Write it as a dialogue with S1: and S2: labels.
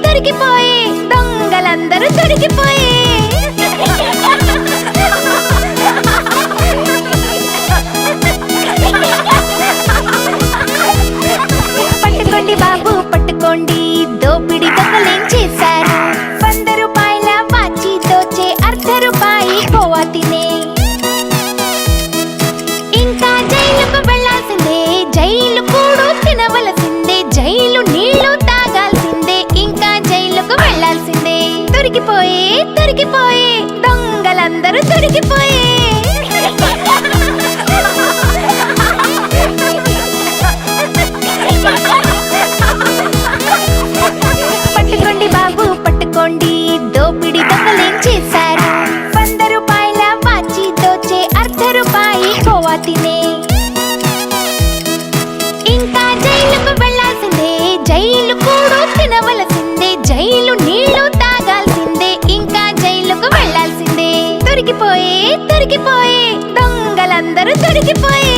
S1: దొరికిపోయే దొంగలందరూ దొరికిపోయే పట్టుకోండి బాబు పట్టుకోండి, దోపిడి దొంగలేం చేశారు? 100 రూపాయల వాచి దోచే అర్ధ రూపాయి కోవా తినే. ఇంకా జైలుకు వెళ్ళాల్సిందే, జైలు కూడు తినవలసిందే, జైలు నీళ్లు తాగాల్సిందే, ఇంకా జైలుకు వెళ్ళాల్సిందే. దొరికిపోయే దొరికిపోయే దొంగలందరూ దొరికిపోయే. పట్టుకోండి బాబు పట్టుకోండి, దోపిడి దొంగలేం చేశారు? 100 రూపాయల వాచి దోచే అర్ధ రూపాయి కోవా తినే. ఇంకా జైలుకు వెళ్ళాల్సిందే, జైలు కూడు తినవలసిందే, జైలు నీళ్లు తాగాల్సిందే, ఇంకా జైలుకు వెళ్ళాల్సిందే. దొరికిపోయే దొరికిపోయే దొంగలందరూ దొరికిపోయే.